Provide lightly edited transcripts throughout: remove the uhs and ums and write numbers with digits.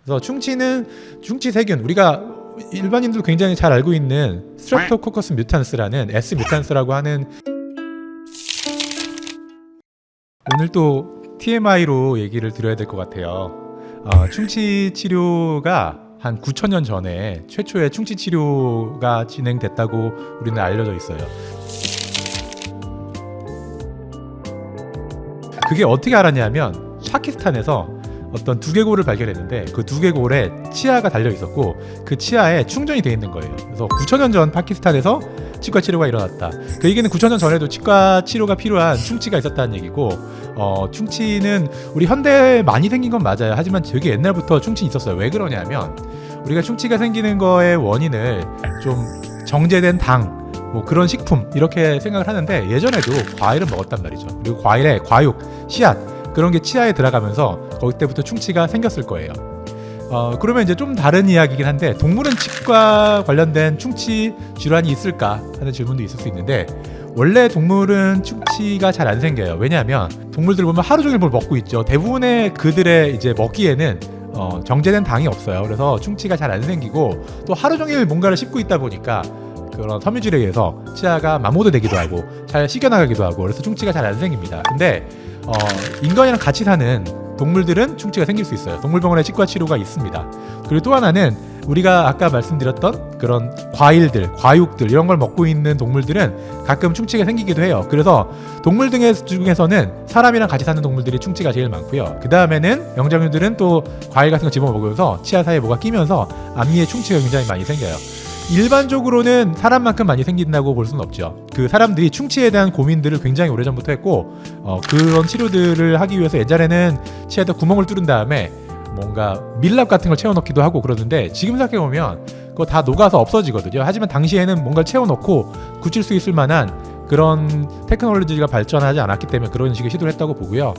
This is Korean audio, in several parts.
그래서 충치 세균, 우리가 일반인들 굉장히 잘 알고 있는 스트랩토코커스 뮤탄스라는 S 뮤탄스라고 하는, 오늘 또 TMI로 얘기를 드려야 될 것 같아요. 충치 치료가 한 9,000년 전에 최초의 충치 치료가 진행됐다고 우리는 알려져 있어요. 그게 어떻게 알았냐면 파키스탄에서 어떤 두개골을 발견했는데 그 두개골에 치아가 달려 있었고 그 치아에 충전이 돼 있는 거예요. 그래서 9,000년 전 파키스탄에서 치과 치료가 일어났다. 그 얘기는 9,000년 전에도 치과 치료가 필요한 충치가 있었다는 얘기고, 충치는 우리 현대에 많이 생긴 건 맞아요. 하지만 되게 옛날부터 충치 있었어요. 왜 그러냐면 우리가 충치가 생기는 거의 원인을 좀 정제된 당, 뭐 그런 식품 이렇게 생각을 하는데, 예전에도 과일을 먹었단 말이죠. 그리고 과일에 과육, 씨앗 그런 게 치아에 들어가면서 거기 때부터 충치가 생겼을 거예요. 그러면 이제 좀 다른 이야기긴 한데, 동물은 치과 관련된 충치 질환이 있을까 하는 질문도 있을 수 있는데, 원래 동물은 충치가 잘 안 생겨요. 왜냐하면 동물들 보면 하루 종일 뭘 먹고 있죠. 대부분의 그들의 이제 먹기에는 정제된 당이 없어요. 그래서 충치가 잘 안 생기고, 또 하루 종일 뭔가를 씹고 있다 보니까 그런 섬유질에 의해서 치아가 마모도 되기도 하고 잘 씻겨나가기도 하고, 그래서 충치가 잘 안 생깁니다. 근데 인간이랑 같이 사는 동물들은 충치가 생길 수 있어요. 동물병원에 치과 치료가 있습니다. 그리고 또 하나는 우리가 아까 말씀드렸던 그런 과일들, 과육들 이런 걸 먹고 있는 동물들은 가끔 충치가 생기기도 해요. 그래서 동물 중에서는 사람이랑 같이 사는 동물들이 충치가 제일 많고요. 그 다음에는 영장류들은 또 과일 같은 거 집어먹으면서 치아 사이에 뭐가 끼면서 앞니에 충치가 굉장히 많이 생겨요. 일반적으로는 사람만큼 많이 생긴다고 볼 수는 없죠. 그 사람들이 충치에 대한 고민들을 굉장히 오래전부터 했고, 그런 치료들을 하기 위해서 예전에는 치아에다 구멍을 뚫은 다음에 뭔가 밀랍 같은 걸 채워넣기도 하고 그러는데, 지금 생각해보면 그거 다 녹아서 없어지거든요. 하지만 당시에는 뭔가를 채워넣고 굳힐 수 있을 만한 그런 테크놀로지가 발전하지 않았기 때문에 그런 식의 시도를 했다고 보고요.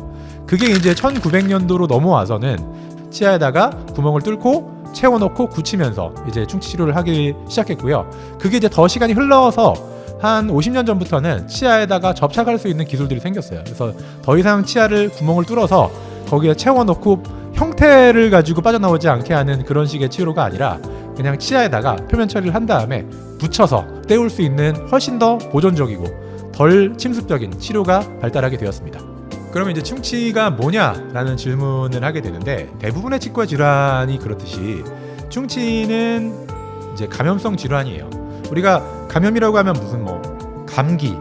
그게 이제 1900년도로 넘어와서는 치아에다가 구멍을 뚫고 채워넣고 굳히면서 이제 충치 치료를 하기 시작했고요. 그게 이제 더 시간이 흘러서 한 50년 전부터는 치아에다가 접착할 수 있는 기술들이 생겼어요. 그래서 더 이상 치아를 구멍을 뚫어서 거기에 채워넣고 형태를 가지고 빠져나오지 않게 하는 그런 식의 치료가 아니라, 그냥 치아에다가 표면 처리를 한 다음에 붙여서 떼울 수 있는 훨씬 더 보존적이고 덜 침습적인 치료가 발달하게 되었습니다. 그러면 이제 충치가 뭐냐라는 질문을 하게 되는데, 대부분의 치과 질환이 그렇듯이 충치는 이제 감염성 질환이에요. 우리가 감염이라고 하면 무슨 감기,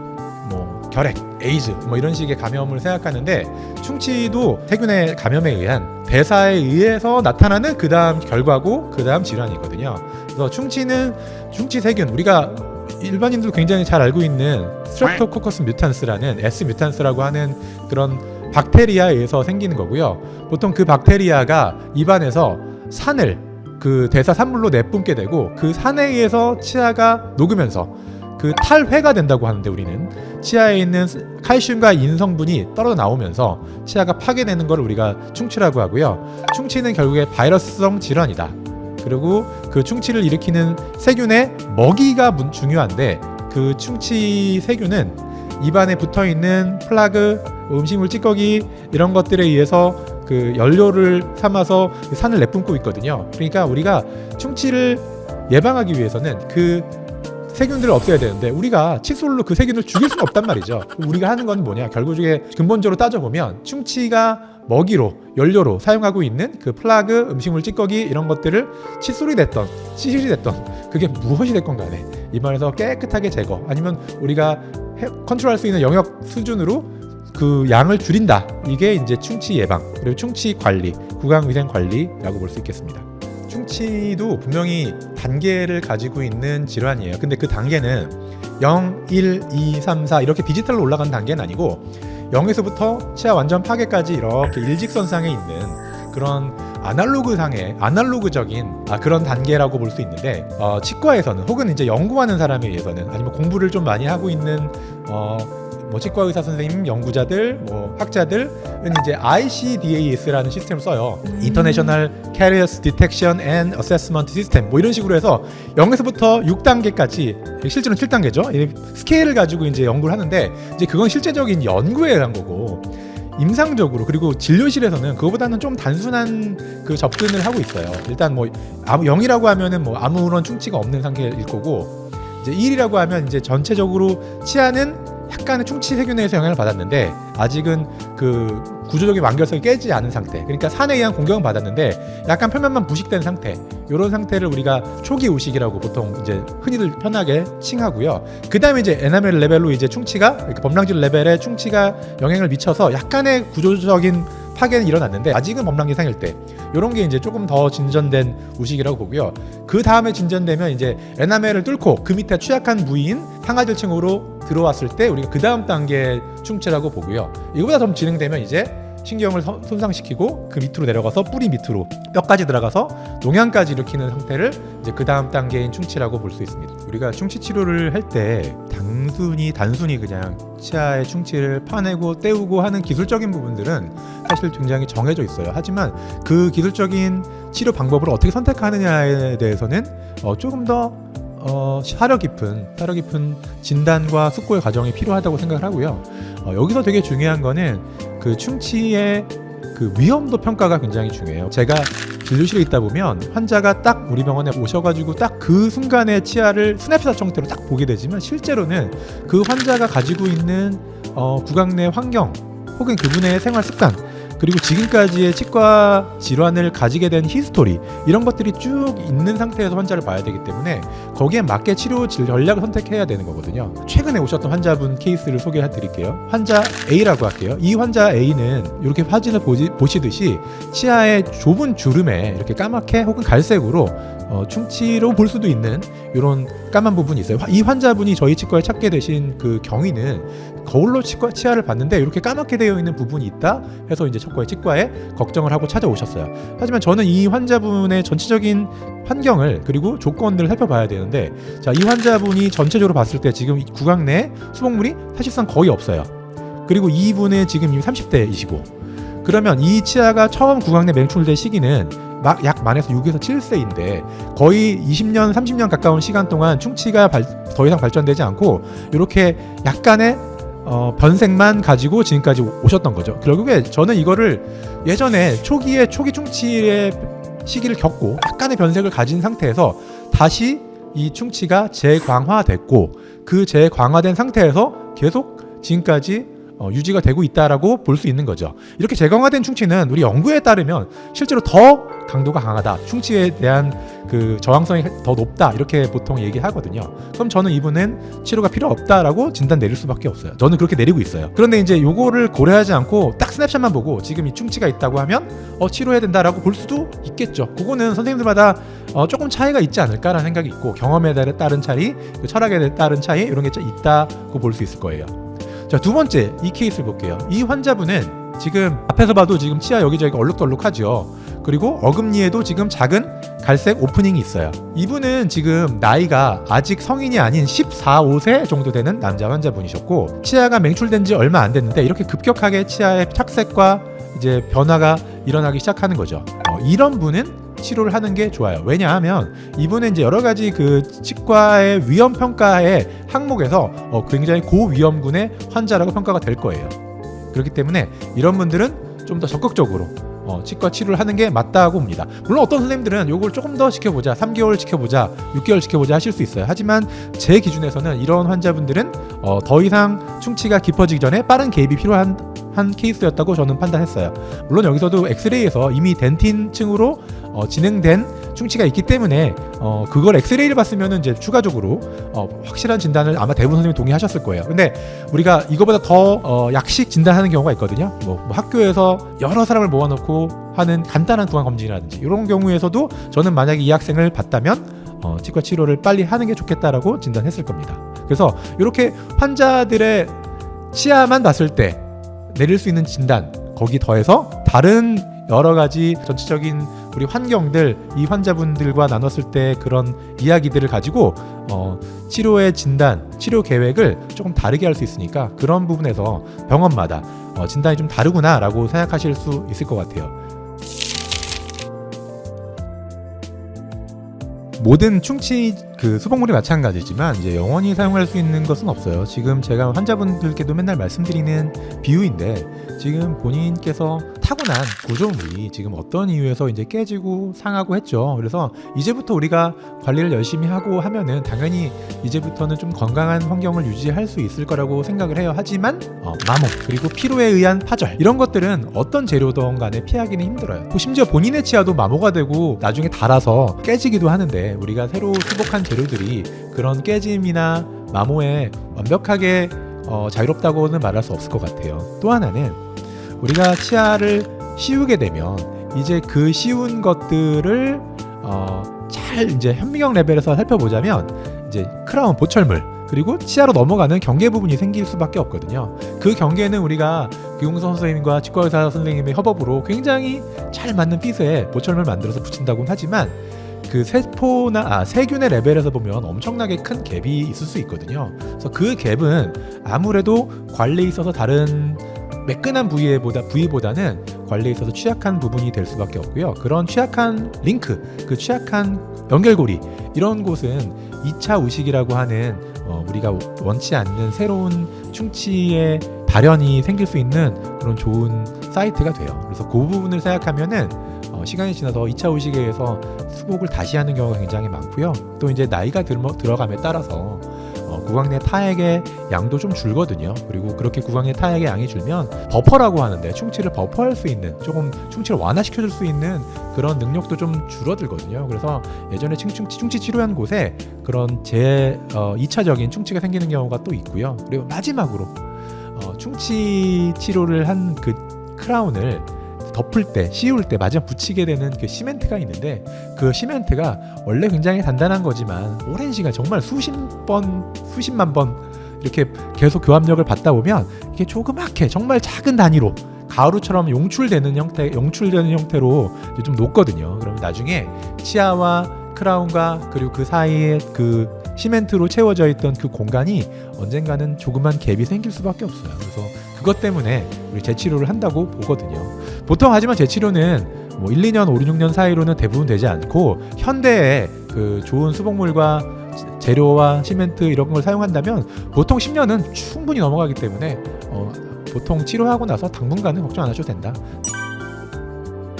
결핵, 에이즈 이런 식의 감염을 생각하는데, 충치도 세균의 감염에 의한 대사에 의해서 나타나는 그 다음 결과고 그 다음 질환이거든요. 그래서 충치는 충치 세균, 우리가 일반인들 굉장히 잘 알고 있는 스트랩토코커스 뮤탄스라는 S 뮤탄스라고 하는 그런 박테리아에 의해서 생기는 거고요. 보통 그 박테리아가 입안에서 산을 그 대사 산물로 내뿜게 되고, 그 산에 의해서 치아가 녹으면서 그 탈회가 된다고 하는데, 우리는 치아에 있는 칼슘과 인 성분이 떨어져 나오면서 치아가 파괴되는 걸 우리가 충치라고 하고요. 충치는 결국에 바이러스성 질환이다. 그리고 그 충치를 일으키는 세균의 먹이가 중요한데, 그 충치 세균은 입안에 붙어있는 플라그, 음식물 찌꺼기 이런 것들에 의해서 그 연료를 삼아서 산을 내뿜고 있거든요. 그러니까 우리가 충치를 예방하기 위해서는 그 세균들을 없애야 되는데, 우리가 칫솔로 그 세균을 죽일 수는 없단 말이죠. 우리가 하는 건 뭐냐, 결국에 근본적으로 따져보면 충치가 먹이로, 연료로 사용하고 있는 그 플라그, 음식물 찌꺼기 이런 것들을 칫솔이 됐던 시실이 됐던 그게 무엇이 됐건 간에 입안에서 깨끗하게 제거, 아니면 우리가 컨트롤할 수 있는 영역 수준으로 그 양을 줄인다. 이게 이제 충치 예방, 그리고 충치 관리, 구강위생 관리라고 볼 수 있겠습니다. 충치도 분명히 단계를 가지고 있는 질환이에요. 근데 그 단계는 0, 1, 2, 3, 4 이렇게 디지털로 올라가는 단계는 아니고, 0에서부터 치아 완전 파괴까지 이렇게 일직선상에 있는 그런 아날로그적인 그런 단계라고 볼 수 있는데, 치과에서는, 혹은 이제 연구하는 사람에 의해서는, 아니면 공부를 좀 많이 하고 있는 치과 의사 선생님, 연구자들, 학자들은 이제 ICDAS라는 시스템을 써요. International Caries Detection and Assessment System 이런 식으로 해서 0에서부터 6단계까지, 실제로는 7단계죠. 스케일을 가지고 이제 연구를 하는데, 이제 그건 실제적인 연구에 의한 거고, 임상적으로, 그리고 진료실에서는 그거보다는 좀 단순한 그 접근을 하고 있어요. 일단 뭐 0이라고 하면은 뭐 아무런 충치가 없는 상태일 거고, 이제 1이라고 하면 이제 전체적으로 치아는 약간의 충치 세균에서 영향을 받았는데 아직은 그 구조적인 완결성이 깨지지 않은 상태, 그러니까 산에 의한 공격은 받았는데 약간 표면만 부식된 상태, 이런 상태를 우리가 초기 우식이라고 보통 이제 흔히들 편하게 칭하고요. 그 다음에 이제 에나멜 레벨로 이제 충치가, 그러니까 범랑질 레벨에 충치가 영향을 미쳐서 약간의 구조적인 파괴는 일어났는데 아직은 범랑 이상일 때, 이런 게 이제 조금 더 진전된 우식이라고 보고요. 그 다음에 진전되면 이제 에나멜을 뚫고 그 밑에 취약한 부위인 상아질층으로 들어왔을 때 우리가 그 다음 단계 충치라고 보고요. 이거보다 좀 진행되면 이제 신경을 손상시키고 그 밑으로 내려가서 뿌리 밑으로 뼈까지 들어가서 농양까지 일으키는 상태를 이제 그 다음 단계인 충치라고 볼 수 있습니다. 우리가 충치 치료를 할 때 단순히 그냥 치아의 충치를 파내고 떼우고 하는 기술적인 부분들은 사실 굉장히 정해져 있어요. 하지만 그 기술적인 치료 방법을 어떻게 선택하느냐에 대해서는 조금 더 사려 깊은 진단과 숙고의 과정이 필요하다고 생각을 하고요. 여기서 되게 중요한 거는 그 충치의 그 위험도 평가가 굉장히 중요해요. 제가 진료실에 있다 보면 환자가 딱 우리 병원에 오셔가지고 딱 그 순간에 치아를 스냅샷 형태로 딱 보게 되지만, 실제로는 그 환자가 가지고 있는 구강 내 환경 혹은 그분의 생활 습관, 그리고 지금까지의 치과 질환을 가지게 된 히스토리, 이런 것들이 쭉 있는 상태에서 환자를 봐야 되기 때문에 거기에 맞게 치료 전략을 선택해야 되는 거거든요. 최근에 오셨던 환자분 케이스를 소개해 드릴게요. 환자 A라고 할게요. 이 환자 A는 이렇게 사진을 보시듯이 치아의 좁은 주름에 이렇게 까맣게 혹은 갈색으로 충치로 볼 수도 있는 이런 까만 부분이 있어요. 이 환자분이 저희 치과에 찾게 되신 그 경위는 거울로 치아를 봤는데 이렇게 까맣게 되어 있는 부분이 있다 해서 이제 치과에 걱정을 하고 찾아오셨어요. 하지만 저는 이 환자분의 전체적인 환경을 그리고 조건들을 살펴봐야 되는데, 자, 이 환자분이 전체적으로 봤을 때 지금 구강 내 수복물이 사실상 거의 없어요. 그리고 이분은 지금 이미 30대이시고, 그러면 이 치아가 처음 구강 내 맹출된 시기는 약 만에서 6에서 7세인데 거의 20년, 30년 가까운 시간 동안 충치가 더 이상 발전되지 않고 이렇게 약간의 변색만 가지고 지금까지 오셨던 거죠. 결국에 저는 이거를 예전에 초기 충치의 시기를 겪고 약간의 변색을 가진 상태에서 다시 이 충치가 재광화됐고 그 재광화된 상태에서 계속 지금까지 유지가 되고 있다라고 볼 수 있는 거죠. 이렇게 재광화된 충치는 우리 연구에 따르면 실제로 더 강도가 강하다, 충치에 대한 그 저항성이 더 높다, 이렇게 보통 얘기하거든요. 그럼 저는 이분은 치료가 필요 없다라고 진단 내릴 수밖에 없어요. 저는 그렇게 내리고 있어요. 그런데 이제 요거를 고려하지 않고 딱 스냅샷만 보고 지금 이 충치가 있다고 하면 치료해야 된다라고 볼 수도 있겠죠. 그거는 선생님들마다 조금 차이가 있지 않을까라는 생각이 있고, 경험에 따른 차이, 철학에 따른 차이, 이런 게 있다고 볼 수 있을 거예요. 자, 두 번째 이 케이스를 볼게요. 이 환자분은 지금 앞에서 봐도 지금 치아 여기저기 얼룩덜룩하죠. 그리고 어금니에도 지금 작은 갈색 오프닝이 있어요. 이분은 지금 나이가 아직 성인이 아닌 14, 5세 정도 되는 남자 환자분이셨고, 치아가 맹출된 지 얼마 안 됐는데 이렇게 급격하게 치아의 착색과 이제 변화가 일어나기 시작하는 거죠. 이런 분은 치료를 하는 게 좋아요. 왜냐하면 이분은 이제 여러 가지 그 치과의 위험 평가의 항목에서 굉장히 고위험군의 환자라고 평가가 될 거예요. 그렇기 때문에 이런 분들은 좀 더 적극적으로 치과 치료를 하는 게 맞다고 봅니다. 물론 어떤 선생님들은 요걸 조금 더 지켜보자, 3개월 지켜보자, 6개월 지켜보자 하실 수 있어요. 하지만 제 기준에서는 이런 환자분들은 더 이상 충치가 깊어지기 전에 빠른 개입이 필요한 케이스였다고 저는 판단했어요. 물론 여기서도 엑스레이에서 이미 덴틴층으로 진행된 충치가 있기 때문에 그걸 엑스레이를 봤으면 이제 추가적으로 확실한 진단을 아마 대부분 선생님이 동의하셨을 거예요. 근데 우리가 이거보다 더 약식 진단하는 경우가 있거든요. 뭐 학교에서 여러 사람을 모아놓고 하는 간단한 구강 검진이라든지 이런 경우에서도 저는 만약에 이 학생을 봤다면 치과 치료를 빨리 하는 게 좋겠다라고 진단했을 겁니다. 그래서 이렇게 환자들의 치아만 봤을 때 내릴 수 있는 진단, 거기 더해서 다른 여러 가지 전체적인 우리 환경들, 이 환자분들과 나눴을 때 그런 이야기들을 가지고 치료의 진단, 치료 계획을 조금 다르게 할 수 있으니까 그런 부분에서 병원마다 진단이 좀 다르구나라고 생각하실 수 있을 것 같아요. 모든 충치 그 수복물이 마찬가지지만 이제 영원히 사용할 수 있는 것은 없어요. 지금 제가 환자분들께도 맨날 말씀드리는 비유인데, 지금 본인께서 타고난 구조물이 지금 어떤 이유에서 이제 깨지고 상하고 했죠. 그래서 이제부터 우리가 관리를 열심히 하고 하면은 당연히 이제부터는 좀 건강한 환경을 유지할 수 있을 거라고 생각을 해요. 하지만 마모 그리고 피로에 의한 파절 이런 것들은 어떤 재료든 간에 피하기는 힘들어요. 심지어 본인의 치아도 마모가 되고 나중에 닳아서 깨지기도 하는데, 우리가 새로 수복한 재료들이 그런 깨짐이나 마모에 완벽하게 자유롭다고는 말할 수 없을 것 같아요. 또 하나는 우리가 치아를 씌우게 되면 이제 그 씌운 것들을 잘 이제 현미경 레벨에서 살펴보자면 이제 크라운 보철물 그리고 치아로 넘어가는 경계 부분이 생길 수밖에 없거든요. 그 경계는 우리가 교육선 선생님과 치과의사 선생님의 협업으로 굉장히 잘 맞는 핏에 보철물 만들어서 붙인다고는 하지만, 그 세포나 세균의 레벨에서 보면 엄청나게 큰 갭이 있을 수 있거든요. 그래서 그 갭은 아무래도 관리에 있어서 다른 매끈한 부위보다는 관리에 있어서 취약한 부분이 될 수밖에 없고요. 그런 취약한 링크, 그 취약한 연결고리, 이런 곳은 2차 우식이라고 하는 우리가 원치 않는 새로운 충치의 발현이 생길 수 있는 그런 좋은 사이트가 돼요. 그래서 그 부분을 생각하면은 시간이 지나서 2차 우식에 의해서 수복을 다시 하는 경우가 굉장히 많고요. 또 이제 나이가 들어감에 따라서 구강 내 타액의 양도 좀 줄거든요. 그리고 그렇게 구강 내 타액의 양이 줄면 버퍼라고 하는데, 충치를 버퍼할 수 있는, 조금 충치를 완화시켜줄 수 있는 그런 능력도 좀 줄어들거든요. 그래서 예전에 충치 치료한 곳에 그런 2차적인 충치가 생기는 경우가 또 있고요. 그리고 마지막으로 충치 치료를 한 그 크라운을 덮을 때, 씌울 때 마지막 붙이게 되는 그 시멘트가 있는데, 그 시멘트가 원래 굉장히 단단한 거지만 오랜 시간, 정말 수십만 번 이렇게 계속 교합력을 받다 보면 이게 조그맣게 정말 작은 단위로 가루처럼 용출되는 형태로 좀 녹거든요. 그러면 나중에 치아와 크라운과 그리고 그 사이에 그 시멘트로 채워져 있던 그 공간이 언젠가는 조그만 갭이 생길 수밖에 없어요. 그래서 그것 때문에 우리 재치료를 한다고 보거든요. 보통 하지만 재치료는 뭐 1, 2년, 5, 6년 사이로는 대부분 되지 않고, 현대의 그 좋은 수복물과 재료와 시멘트 이런 걸 사용한다면 보통 10년은 충분히 넘어가기 때문에 보통 치료하고 나서 당분간은 걱정 안 하셔도 된다.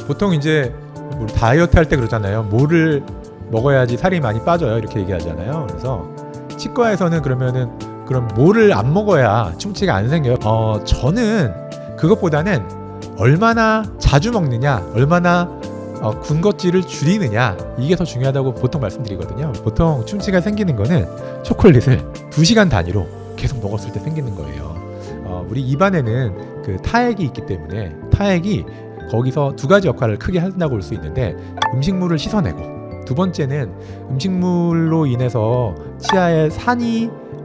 보통 이제 우리 다이어트 할 때 그러잖아요. 뭐를 먹어야지 살이 많이 빠져요, 이렇게 얘기하잖아요. 그래서 치과에서는 그럼 뭐를 안 먹어야 충치가 안 생겨요? 저는 그것보다는 얼마나 자주 먹느냐, 얼마나 군것질을 줄이느냐, 이게 더 중요하다고 보통 말씀드리거든요. 보통 충치가 생기는 거는 초콜릿을 2시간 단위로 계속 먹었을 때 생기는 거예요. 우리 입안에는 그 타액이 있기 때문에 타액이 거기서 두 가지 역할을 크게 한다고 볼 수 있는데, 음식물을 씻어내고, 두 번째는 음식물로 인해서 치아에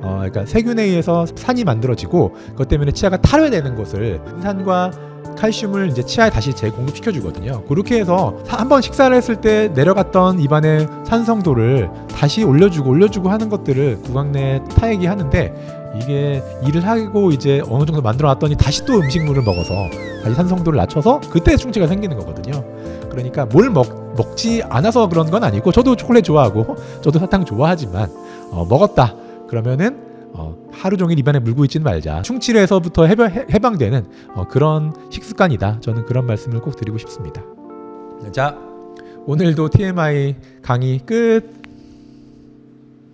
그러니까 세균에 의해서 산이 만들어지고, 그것 때문에 치아가 탈회되는 것을, 산과 칼슘을 이제 치아에 다시 재공급시켜 주거든요. 그렇게 해서 한번 식사를 했을 때 내려갔던 입안의 산성도를 다시 올려주고 하는 것들을 구강 내 타액이 하는데, 이게 일을 하고 이제 어느 정도 만들어 놨더니 다시 또 음식물을 먹어서 다시 산성도를 낮춰서 그때 충치가 생기는 거거든요. 그러니까 뭘 먹지 않아서 그런 건 아니고, 저도 초콜릿 좋아하고 저도 사탕 좋아하지만 먹었다 그러면은 하루 종일 입안에 물고 있지는 말자. 충치에서부터 해방되는 그런 식습관이다. 저는 그런 말씀을 꼭 드리고 싶습니다. 자, 오늘도 TMI 강의 끝.